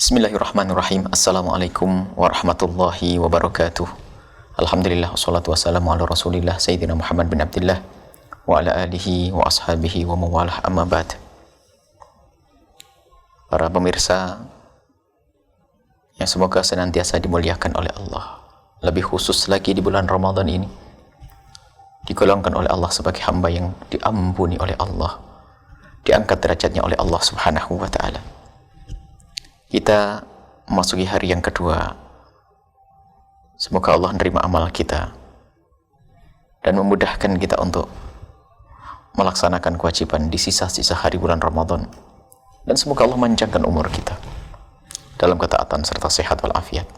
Bismillahirrahmanirrahim. Assalamualaikum warahmatullahi wabarakatuh. Alhamdulillah, wassalatu wassalamu ala rasulillah Sayyidina Muhammad bin Abdillah wa ala alihi wa ashabihi wa mawalah, amma ba'd. Para pemirsa yang semoga senantiasa dimuliakan oleh Allah, lebih khusus lagi di bulan Ramadan ini, digolongkan oleh Allah sebagai hamba yang diampuni oleh Allah, diangkat derajatnya oleh Allah subhanahu wa ta'ala. Kita memasuki hari yang kedua. Semoga Allah menerima amal kita dan memudahkan kita untuk melaksanakan kewajiban di sisa-sisa hari bulan Ramadan. Dan semoga Allah memanjangkan umur kita dalam ketaatan serta sehat walafiat.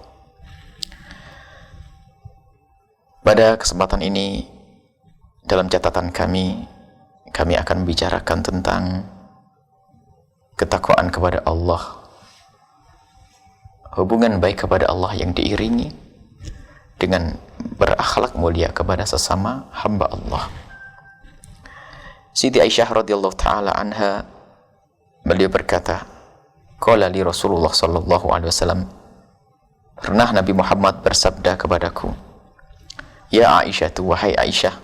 Pada kesempatan ini, dalam catatan kami akan membicarakan tentang ketakwaan kepada Allah, hubungan baik kepada Allah yang diiringi dengan berakhlak mulia kepada sesama hamba Allah. Siti Aisyah radhiyallahu taala anha, beliau berkata, qala li Rasulullah sallallahu alaihi wasallam, pernah Nabi Muhammad bersabda kepadaku, ya Aisyah, wahai Aisyah,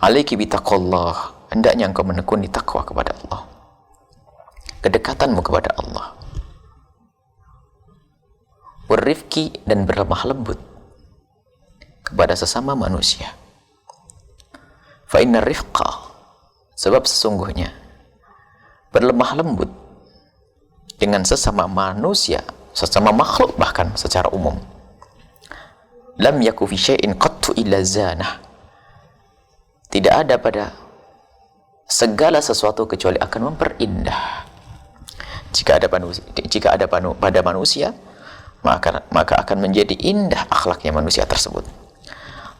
alaiki bitaqwallah, hendaknya engkau menekuni takwa kepada Allah, kedekatanmu kepada Allah, berrifki, dan berlemah lembut kepada sesama manusia. Fa inna rifqa, sebab sesungguhnya berlemah lembut dengan sesama manusia, sesama makhluk bahkan secara umum, lam yaku fi syai'in qattu illa zanah, tidak ada pada segala sesuatu kecuali akan memperindah. Jika ada pada manusia, maka akan menjadi indah akhlaknya manusia tersebut.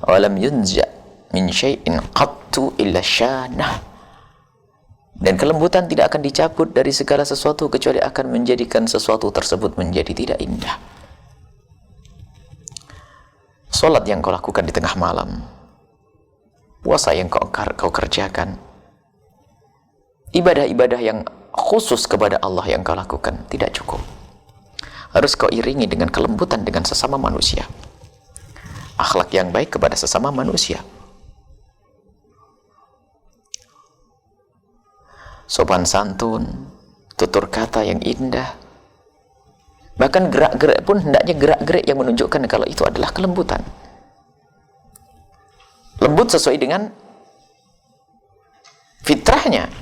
Walam yunza min syai'in qattu illa syanah, dan kelembutan tidak akan dicabut dari segala sesuatu kecuali akan menjadikan sesuatu tersebut menjadi tidak indah. Salat yang kau lakukan di tengah malam, puasa yang kau kerjakan, ibadah-ibadah yang khusus kepada Allah yang kau lakukan tidak cukup. Harus kau iringi dengan kelembutan dengan sesama manusia, akhlak yang baik kepada sesama manusia, sopan santun, tutur kata yang indah, bahkan gerak-gerik pun hendaknya gerak-gerik yang menunjukkan kalau itu adalah kelembutan. Lembut sesuai dengan fitrahnya.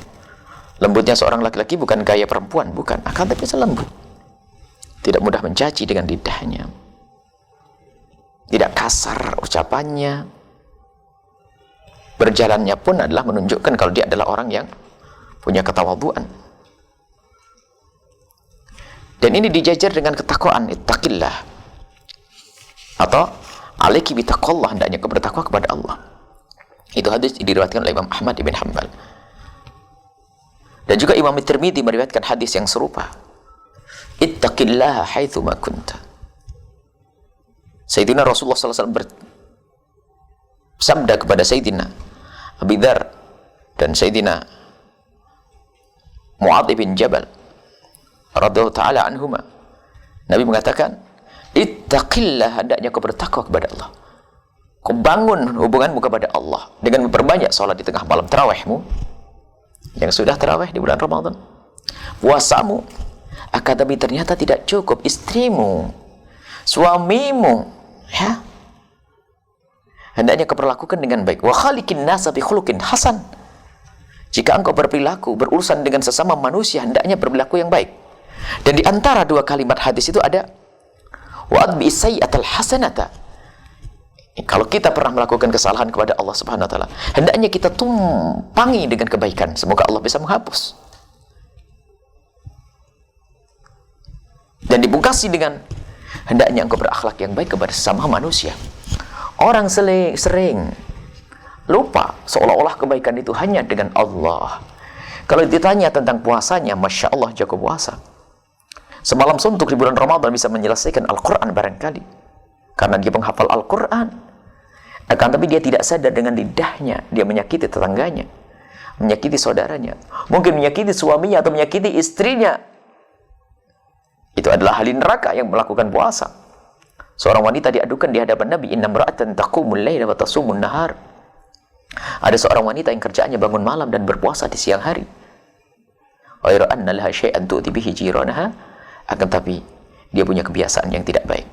Lembutnya seorang laki-laki bukan gaya perempuan, bukan, akan tapi selembut. Tidak mudah mencaci dengan lidahnya, tidak kasar ucapannya, berjalannya pun adalah menunjukkan kalau dia adalah orang yang punya ketawadhuan. Dan ini dijajar dengan ketakwaan, ittaqillah, atau alaiki bitaqwallah, hendaknya kau bertakwa kepada Allah. Itu hadis diriwayatkan oleh Imam Ahmad ibn Hanbal, dan juga Imam Tirmidzi meriwayatkan hadis yang serupa. Ittaqillaha haitsu ma kunta. Sayyidina Rasulullah SAW bersabda kepada Sayyidina Abi Dzar dan Sayyidina Mu'adz bin Jabal radhiyallahu ta'ala anhuma, Nabi mengatakan, ittaqillah, hendaknya kau bertakwa kepada Allah. Kau bangun hubunganmu kepada Allah dengan memperbanyak salat di tengah malam, tarawihmu yang sudah tarawih di bulan Ramadan, puasamu. Akan tapi ternyata tidak cukup, istrimu, suamimu, ya, hendaknya kau perlakukan dengan baik. Wa khaliqin nasa bi khuluqin hasan. Jika engkau berperilaku, berurusan dengan sesama manusia, hendaknya berperilaku yang baik. Dan di antara dua kalimat hadis itu ada wa adbi sayyi'atal hasanata. Kalau kita pernah melakukan kesalahan kepada Allah Subhanahu wa taala, hendaknya kita tumpangi dengan kebaikan, semoga Allah bisa menghapus. Dan dibungkasi dengan hendaknya engkau berakhlak yang baik kepada sesama manusia. Orang sering lupa seolah-olah kebaikan itu hanya dengan Allah. Kalau ditanya tentang puasanya, Masya Allah jago puasa. Semalam suntuk di bulan Ramadan bisa menyelesaikan Al-Quran barangkali, karena dia penghafal Al-Quran. Akan tapi dia tidak sadar dengan lidahnya dia menyakiti tetangganya, menyakiti saudaranya, mungkin menyakiti suaminya atau menyakiti istrinya. Itu adalah ahli neraka yang melakukan puasa. Seorang wanita diadukan di hadapan Nabi, inna imra'atan taqumul laila wa tasumun nahar. Ada seorang wanita yang kerjaannya bangun malam dan berpuasa di siang hari. Ghairu anna laha syai'an tu'ti bihi jiranaha, akan tapi dia punya kebiasaan yang tidak baik.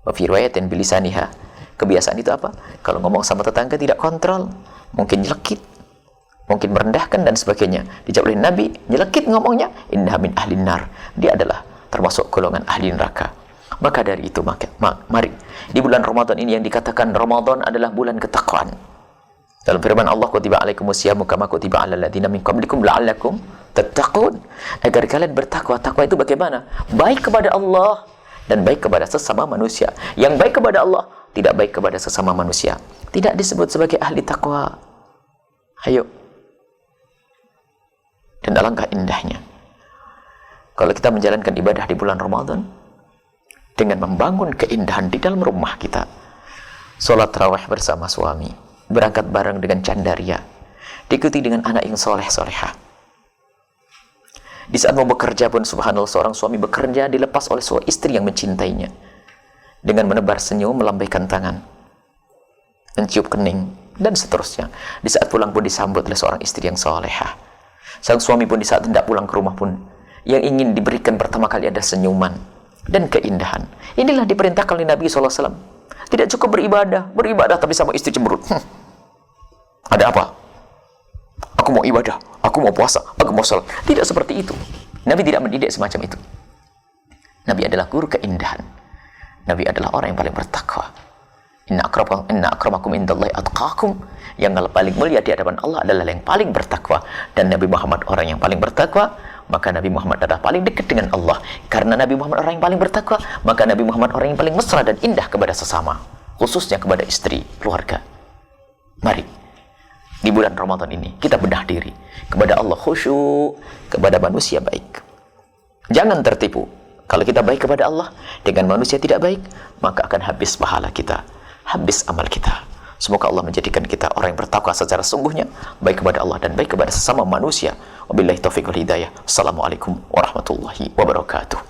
Wa fi riwayatin bilisaniha, kebiasaan itu apa? Kalau ngomong sama tetangga tidak kontrol, mungkin nyelekit, mungkin merendahkan dan sebagainya. Dijawab oleh Nabi, nyelekit ngomongnya, innaha min ahlin nar, dia adalah termasuk golongan ahli neraka. Maka dari itu, mari di bulan Ramadan ini yang dikatakan Ramadan adalah bulan ketakwaan. Dalam firman Allah, kutiba alaikumusyamu kama kutiba alal ladzina min qablikum la'allakum tattaqun, agar kalian bertakwa. Takwa itu bagaimana? Baik kepada Allah dan baik kepada sesama manusia. Yang baik kepada Allah, tidak baik kepada sesama manusia, tidak disebut sebagai ahli takwa. Ayo. Dan alangkah indahnya kalau kita menjalankan ibadah di bulan Ramadan dengan membangun keindahan di dalam rumah kita. Sholat tarawih bersama suami, berangkat bareng dengan candaria, diikuti dengan anak yang soleh-solehah. Di saat mau bekerja pun, subhanallah, seorang suami bekerja dilepas oleh seorang istri yang mencintainya, dengan menebar senyum, melambaikan tangan, mencium kening, dan seterusnya. Di saat pulang pun disambut oleh seorang istri yang solehah. Sang suami pun di saat hendak pulang ke rumah pun, yang ingin diberikan pertama kali ada senyuman dan keindahan. Inilah diperintahkan oleh Nabi SAW. Tidak cukup beribadah tapi sama istri cemberut. Ada apa? Aku mau ibadah, aku mau puasa, aku mau sholat. Tidak seperti itu. Nabi tidak mendidik semacam itu. Nabi adalah guru keindahan. Nabi adalah orang yang paling bertakwa. Inna akramakum indallahi atqakum. Yang paling mulia di hadapan Allah adalah yang paling bertakwa. Dan Nabi Muhammad orang yang paling bertakwa, maka Nabi Muhammad adalah paling dekat dengan Allah. Karena Nabi Muhammad orang yang paling bertakwa, maka Nabi Muhammad orang yang paling mesra dan indah kepada sesama, khususnya kepada istri, keluarga. Mari di bulan Ramadan ini kita bedah diri kepada Allah, khusyuk, kepada manusia baik. Jangan tertipu. Kalau kita baik kepada Allah, dengan manusia tidak baik, maka akan habis pahala kita, habis amal kita. Semoga Allah menjadikan kita orang yang bertakwa secara sungguhnya, baik kepada Allah dan baik kepada sesama manusia. Wabillahi taufiq wal hidayah. Assalamualaikum warahmatullahi wabarakatuh.